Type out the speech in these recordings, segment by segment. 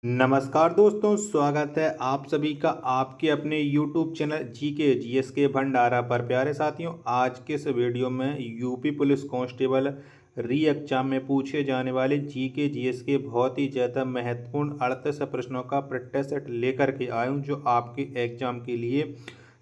नमस्कार दोस्तों, स्वागत है आप सभी का आपके अपने YouTube चैनल जीके जीएस के भंडारा पर। प्यारे साथियों, आज के इस वीडियो में यूपी पुलिस कांस्टेबल री एग्जाम में पूछे जाने वाले जीके जीएस के बहुत ही ज़्यादा महत्वपूर्ण 38 प्रश्नों का प्रैक्टिस सेट लेकर के आया हूँ, जो आपके एग्जाम के लिए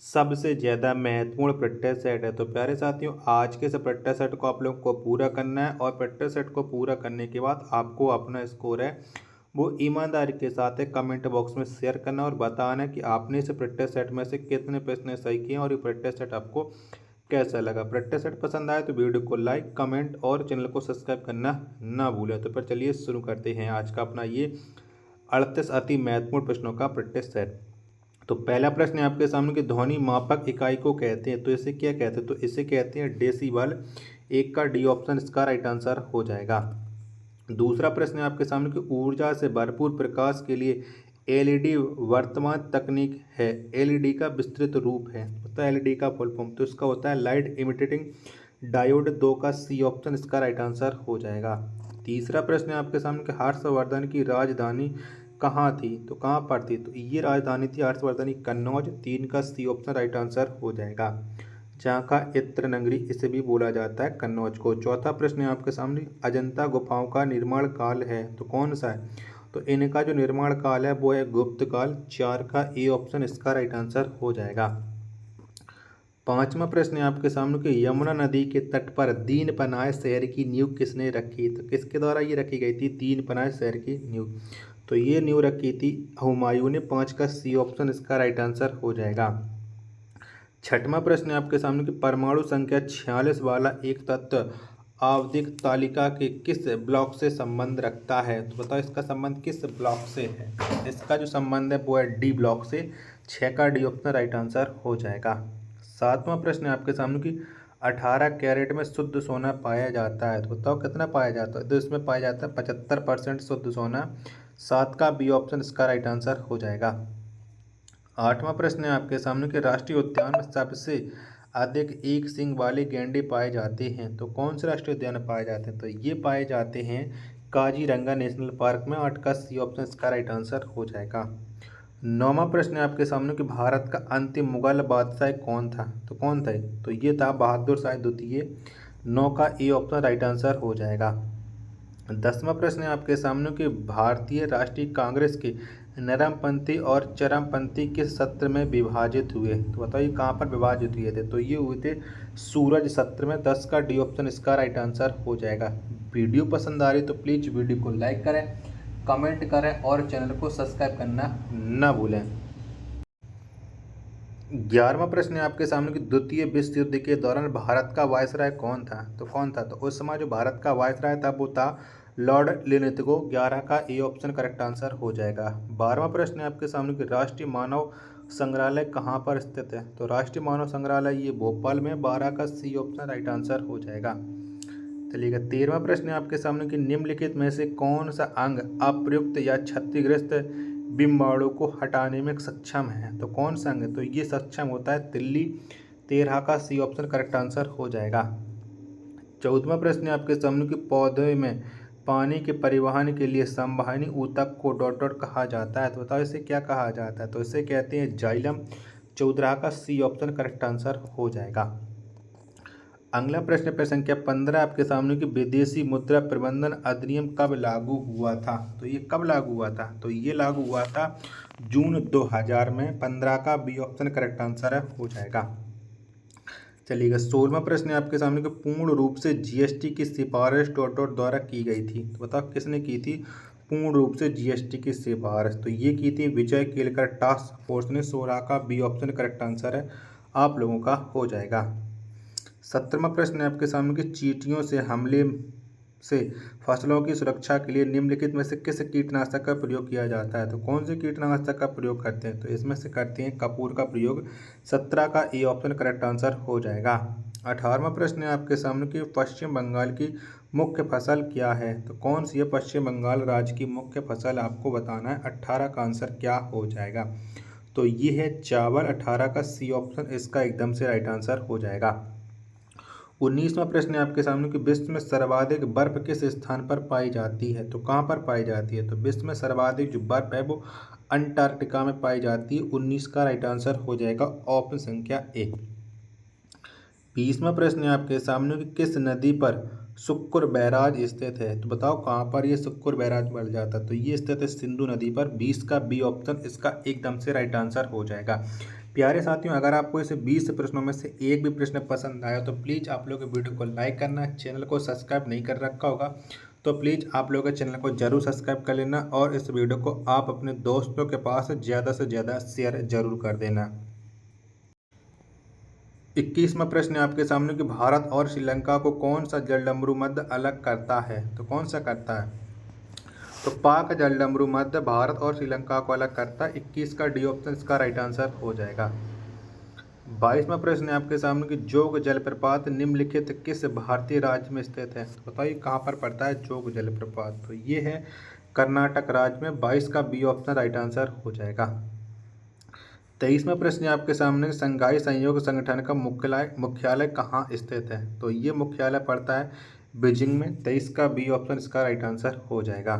सबसे ज़्यादा महत्वपूर्ण प्रैक्टिस सेट है। तो प्यारे साथियों, आज के इस प्रैक्टिस सेट को आप लोगों को पूरा करना है और प्रैक्टिस सेट को पूरा करने के बाद आपको अपना स्कोर है वो ईमानदारी के साथ है कमेंट बॉक्स में शेयर करना और बताना कि आपने इस प्रैक्टिस सेट में से कितने प्रश्न सही किए और ये प्रैक्टिस सेट आपको कैसा लगा। प्रैक्टिस सेट पसंद आए तो वीडियो को लाइक कमेंट और चैनल को सब्सक्राइब करना ना भूलें। तो फिर चलिए शुरू करते हैं आज का अपना ये 38 अति महत्वपूर्ण प्रश्नों का प्रैक्टिस सेट। तो पहला प्रश्न है आपके सामने कि ध्वनि मापक इकाई को कहते हैं, तो इसे क्या कहते हैं? तो इसे कहते हैं डेसिबल। एक का डी ऑप्शन इसका राइट आंसर हो जाएगा। दूसरा प्रश्न है आपके सामने कि ऊर्जा से भरपूर प्रकाश के लिए एलईडी वर्तमान तकनीक है। एलईडी का विस्तृत रूप है, होता है एलईडी का फुल फॉर्म, तो इसका होता है लाइट इमिटेटिंग डायोड। 2 का सी ऑप्शन इसका राइट आंसर हो जाएगा। तीसरा प्रश्न है आपके सामने कि हर्षवर्धन की राजधानी कहाँ थी, तो कहाँ पर थी? तो ये राजधानी थी हर्षवर्धन की कन्नौज। 3 का सी ऑप्शन राइट आंसर हो जाएगा, जहाँ का इत्र नगरी इसे भी बोला जाता है कन्नौज को। चौथा प्रश्न है आपके सामने, अजंता गुफाओं का निर्माण काल है तो कौन सा है? तो इनका जो निर्माण काल है वो है गुप्त काल। 4 का ए ऑप्शन इसका राइट आंसर हो जाएगा। पांचवा प्रश्न है आपके सामने कि यमुना नदी के तट पर दीन पनाह शहर की नींव किसने रखी? तो किसके द्वारा ये रखी गई थी दीन पनाह शहर की नींव? तो ये नींव रखी थी हुमायूं ने। 5 का सी ऑप्शन इसका राइट आंसर हो जाएगा। छठवां प्रश्न है आपके सामने कि परमाणु संख्या 46 वाला एक तत्व आवधिक तालिका के किस ब्लॉक से संबंध रखता है? तो बताओ इसका संबंध किस ब्लॉक से है? इसका जो संबंध है वो है डी ब्लॉक से। 6 का डी ऑप्शन राइट आंसर हो जाएगा। सातवां प्रश्न है आपके सामने कि 18 कैरेट में शुद्ध सोना पाया जाता है, तो बताओ कितना पाया जाता है? तो इसमें पाया जाता है 75% शुद्ध सोना। 7 का बी ऑप्शन इसका राइट आंसर हो जाएगा। आठवां प्रश्न है आपके सामने कि राष्ट्रीय उद्यान में सबसे अधिक एक सींग वाले गैंडे पाए जाते हैं, तो कौन से राष्ट्रीय उद्यान में पाए जाते हैं? तो ये पाए जाते हैं काजीरंगा नेशनल पार्क में। 8 का सी ऑप्शन इसका राइट आंसर हो जाएगा। नौवां प्रश्न है आपके सामने कि भारत का अंतिम मुगल बादशाह कौन था? तो कौन था? तो ये था बहादुर शाह द्वितीय। 9 का ए ऑप्शन राइट आंसर हो जाएगा। 10वां प्रश्न है आपके सामने कि भारतीय राष्ट्रीय कांग्रेस के नरमपंथी और चरमपंथी किस सत्र में विभाजित हुए? तो बताइए कहाँ पर विभाजित हुए थे? तो ये हुए थे सूरज सत्र में। 10 का डी ऑप्शन इसका राइट आंसर हो जाएगा। वीडियो पसंद आ रही तो प्लीज़ वीडियो को लाइक करें कमेंट करें और चैनल को सब्सक्राइब करना ना भूलें। 11वां प्रश्न है आपके सामने कि द्वितीय विश्व युद्ध के दौरान भारत का वायसराय कौन था? तो कौन था? तो उस समय जो भारत का वायसराय था वो था लॉर्ड लिनिथगो। 11 का ए ऑप्शन करेक्ट आंसर हो जाएगा। 12वां प्रश्न है आपके सामने कि राष्ट्रीय मानव संग्रहालय कहाँ पर स्थित है? तो राष्ट्रीय मानव संग्रहालय ये भोपाल में। 12 का सी ऑप्शन राइट आंसर हो जाएगा। चलिएगा 13वां प्रश्न है आपके सामने कि निम्नलिखित में से कौन सा अंग अप्रयुक्त या क्षतिग्रस्त बिम्बाणु को हटाने में सक्षम है? तो कौन सा अंग है? तो ये सक्षम होता है तिल्ली। 13 का सी ऑप्शन करेक्ट आंसर हो जाएगा। 14वां प्रश्न है आपके सामने कि पौधे में पानी के परिवहन के लिए संवहनी ऊतक को डॉट डॉट कहा जाता है, तो बताओ इसे क्या कहा जाता है? तो इसे कहते हैं जाइलम। 14 का सी ऑप्शन करेक्ट आंसर हो जाएगा। अगला प्रश्न पे संख्या 15 आपके सामने कि विदेशी मुद्रा प्रबंधन अधिनियम कब लागू हुआ था? तो ये कब लागू हुआ था? तो ये लागू हुआ था जून 2000 में। 15 का बी ऑप्शन करेक्ट आंसर है हो जाएगा। चलिएगा 16वां प्रश्न है आपके सामने कि पूर्ण रूप से जीएसटी की सिफारिश डॉट डॉट द्वारा की गई थी, तो बताओ किसने की थी पूर्ण रूप से जीएसटी की सिफारिश? तो ये की थी विजय केलकर टास्क फोर्स ने। 16 का बी ऑप्शन करेक्ट आंसर है आप लोगों का हो जाएगा। 17वां प्रश्न है आपके सामने कि चींटियों से हमले से फसलों की सुरक्षा के लिए निम्नलिखित में से किस कीटनाशक का प्रयोग किया जाता है? तो कौन से कीटनाशक का प्रयोग करते हैं? तो इसमें से करते हैं कपूर का प्रयोग। 17 का ए ऑप्शन करेक्ट आंसर हो जाएगा। 18वां प्रश्न है आपके सामने कि पश्चिम बंगाल की मुख्य फसल क्या है? तो कौन सी है पश्चिम बंगाल राज्य की मुख्य फसल आपको बताना है। 18 का आंसर क्या हो जाएगा? तो ये है चावल। 18 का सी ऑप्शन इसका एकदम से राइट आंसर हो जाएगा। 19वां प्रश्न है आपके सामने कि विश्व में सर्वाधिक बर्फ किस स्थान पर पाई जाती है। तो कहाँ पर पाई जाती है, तो विश्व में सर्वाधिक जो बर्फ है वो अंटार्कटिका में पाई जाती है। 19 का राइट आंसर हो जाएगा ऑप्शन संख्या ए। 20वां प्रश्न है आपके सामने कि किस नदी पर शुक्र बैराज स्थित है। तो बताओ कहाँ पर ये शुक्र बैराज बन जाता है। तो ये स्थित है सिंधु नदी पर। 20 का बी ऑप्शन इसका एकदम से राइट आंसर हो जाएगा। प्यारे साथियों, अगर आपको इसे 20 प्रश्नों में से एक भी प्रश्न पसंद आया तो प्लीज़ आप लोग वीडियो को लाइक करना। चैनल को सब्सक्राइब नहीं कर रखा होगा तो प्लीज़ आप लोग चैनल को जरूर सब्सक्राइब कर लेना और इस वीडियो को आप अपने दोस्तों के पास ज़्यादा से ज़्यादा शेयर जरूर कर देना। 21वां प्रश्न है आपके सामने कि भारत और श्रीलंका को कौन सा जलडमरू मध्य अलग करता है। तो कौन सा करता है, तो पाक जलडमरू मध्य भारत और श्रीलंका को अलग करता है। 21 का डी ऑप्शन इसका राइट आंसर हो जाएगा। 22वां प्रश्न है आपके सामने कि जोग जलप्रपात निम्नलिखित किस भारतीय राज्य में स्थित है। तो बताइए कहाँ पर पड़ता है जोग जलप्रपात। तो ये है कर्नाटक राज्य में। 22 का बी ऑप्शन राइट आंसर हो जाएगा। 23वां प्रश्न है आपके सामने संघाई सहयोग संगठन का मुख्यालय कहाँ स्थित है। तो ये मुख्यालय पड़ता है बीजिंग में। 23 का बी ऑप्शन इसका राइट आंसर हो जाएगा।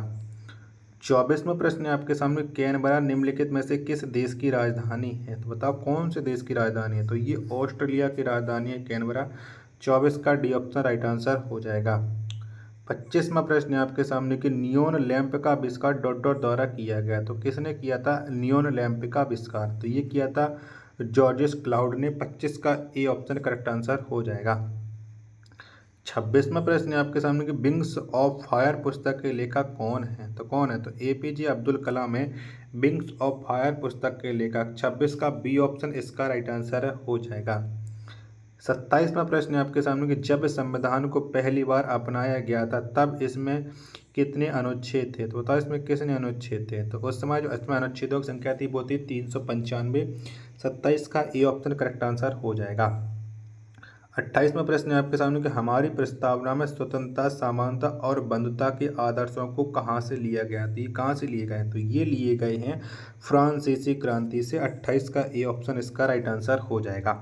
24वां प्रश्न है आपके सामने कैनबरा निम्नलिखित में से किस देश की राजधानी है। तो बताओ कौन से देश की राजधानी है। तो ये ऑस्ट्रेलिया की राजधानी है कैनबरा। 24 का डी ऑप्शन राइट आंसर हो जाएगा। 25वां प्रश्न है आपके सामने कि नियोन लैंप का आविष्कार डॉट डॉट द्वारा किया गया। तो किसने किया था नियोन लैंप का आविष्कार। तो ये किया था जॉर्जिस क्लाउड ने। 25 का ए ऑप्शन करेक्ट आंसर हो जाएगा। 26वां प्रश्न है आपके सामने कि विंग्स ऑफ फायर पुस्तक के लेखक कौन है। तो कौन है, तो एपीजे अब्दुल कलाम है विंग्स ऑफ फायर पुस्तक के लेखक। 26 का बी ऑप्शन इसका राइट आंसर हो जाएगा। 27वां प्रश्न है आपके सामने कि जब संविधान को पहली बार अपनाया गया था तब इसमें कितने अनुच्छेद थे। तो बताओ इसमें कितने अनुच्छेद थे। तो उस समय जो इसमें अनुच्छेदों की संख्या थी वो थी 395। 27 का ए ऑप्शन करेक्ट आंसर हो जाएगा। 28वां प्रश्न है आपके सामने कि हमारी प्रस्तावना में स्वतंत्रता, समानता और बंधुता के आदर्शों को कहाँ से लिया गया। तो ये कहाँ से लिए गए हैं, तो ये लिए गए हैं फ्रांसीसी क्रांति से। 28 का ए ऑप्शन इसका राइट आंसर हो जाएगा।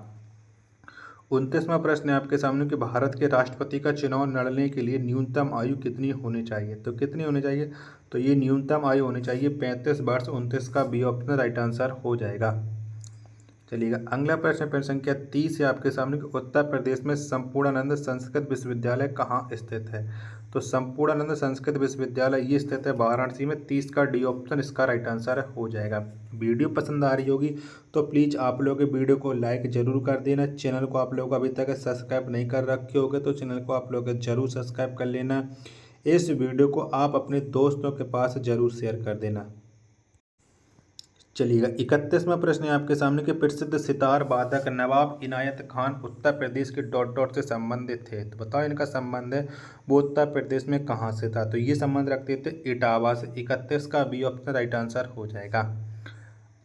29वां प्रश्न है आपके सामने कि भारत के राष्ट्रपति का चुनाव लड़ने के लिए न्यूनतम आयु कितनी होनी चाहिए। तो कितनी होनी चाहिए, तो ये न्यूनतम आयु होनी चाहिए 35 वर्ष। 29 का बी ऑप्शन राइट आंसर हो जाएगा। चलिएगा अगला प्रश्न प्रश्न संख्या 30 है आपके सामने कि उत्तर प्रदेश में संपूर्णानंद संस्कृत विश्वविद्यालय कहाँ स्थित है। तो संपूर्णानंद संस्कृत विश्वविद्यालय ये स्थित है वाराणसी में। 30 का डी ऑप्शन इसका राइट आंसर हो जाएगा। वीडियो पसंद आ रही होगी तो प्लीज़ आप लोग वीडियो को लाइक जरूर कर देना। चैनल को आप लोग अभी तक सब्सक्राइब नहीं कर रखे होगे तो चैनल को आप लोग जरूर सब्सक्राइब कर लेना। इस वीडियो को आप अपने दोस्तों के पास जरूर शेयर कर देना। चलिएगा 31वां प्रश्न है आपके सामने कि प्रसिद्ध सितार वादक नवाब इनायत खान उत्तर प्रदेश के डॉट डॉट से संबंधित थे। तो बताओ इनका संबंध है वो उत्तर प्रदेश में कहाँ से था। तो ये संबंध रखते थे इटावा से। 31 का बी ऑप्शन राइट आंसर हो जाएगा।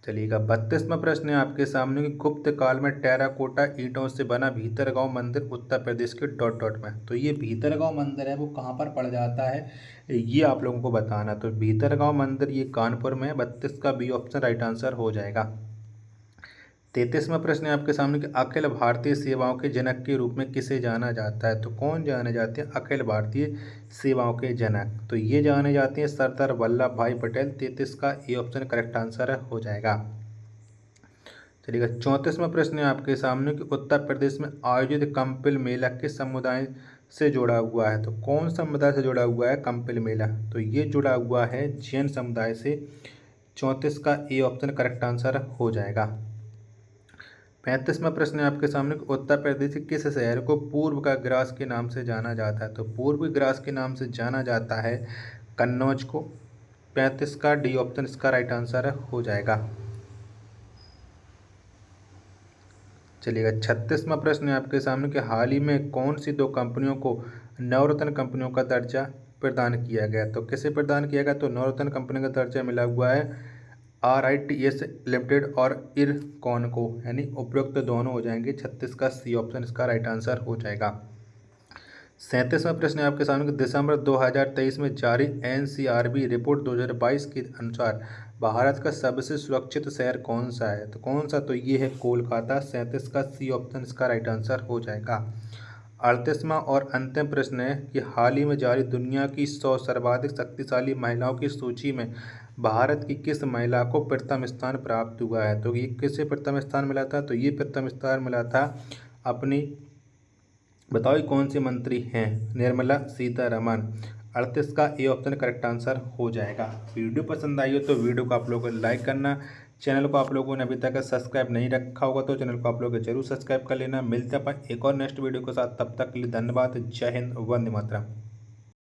चलिएगा 32वां प्रश्न है आपके सामने कि गुप्त काल में टेराकोटा ईंटों से बना भीतरगांव मंदिर उत्तर प्रदेश के डॉट डॉट में। तो ये भीतरगांव मंदिर है वो कहाँ पर पड़ जाता है ये आप लोगों को बताना। तो भीतरगांव मंदिर ये कानपुर में है। 32 का बी ऑप्शन राइट आंसर हो जाएगा। 33वां प्रश्न है आपके सामने कि अखिल भारतीय सेवाओं के जनक के रूप में किसे जाना जाता है। तो कौन जाने जाते हैं अखिल भारतीय सेवाओं के जनक। तो ये जाने जाते हैं सरदार वल्लभ भाई पटेल। 33 का ए ऑप्शन करेक्ट आंसर हो जाएगा। चलिएगा 34वां प्रश्न है आपके सामने कि उत्तर प्रदेश में आयोजित कंपिल मेला किस समुदाय से जुड़ा हुआ है। तो कौन समुदाय से जुड़ा हुआ है कंपिल मेला। तो ये जुड़ा हुआ है जैन समुदाय से। 34 का ए ऑप्शन करेक्ट आंसर हो जाएगा। 35वां प्रश्न है आपके सामने कि उत्तर प्रदेश के किस शहर को पूर्व का ग्रास के नाम से जाना जाता है। तो पूर्व ग्रास के नाम से जाना जाता है कन्नौज को। 35 का डी ऑप्शन इसका राइट आंसर हो जाएगा। चलिएगा 36वां प्रश्न है आपके सामने कि हाल ही में कौन सी दो कंपनियों को नवरत्न कंपनियों का दर्जा प्रदान किया गया। तो किसे प्रदान किया गया, तो नवरत्न कंपनी का दर्जा मिला हुआ है RITES लिमिटेड और इरकॉन को, यानी उपयुक्त दोनों हो जाएंगे। 36 का सी ऑप्शन इसका राइट आंसर हो जाएगा। 37वां प्रश्न है आपके सामने कि दिसंबर 2023 में जारी NCRB रिपोर्ट 2022 के अनुसार भारत का सबसे सुरक्षित शहर कौन सा है। तो कौन सा, तो ये है कोलकाता। 37 का सी ऑप्शन इसका राइट आंसर हो जाएगा। 38वां और अंतिम प्रश्न है कि हाल ही में जारी दुनिया की 100 सर्वाधिक शक्तिशाली महिलाओं की सूची में भारत की किस महिला को प्रथम स्थान प्राप्त हुआ है। तो ये किसे प्रथम स्थान मिला था, तो ये प्रथम स्थान मिला था अपनी, बताओ ये कौन सी मंत्री हैं, निर्मला सीतारमण। 38 का ए ऑप्शन करेक्ट आंसर हो जाएगा। वीडियो पसंद आई हो तो वीडियो को आप लोगों को लाइक करना, चैनल को आप लोगों ने अभी तक सब्सक्राइब नहीं रखा होगा तो चैनल को आप लोग जरूर सब्सक्राइब कर लेना। मिलते हैं अपन एक और नेक्स्ट वीडियो के साथ, तब तक के लिए धन्यवाद। जय हिंद, वंदे मातरम।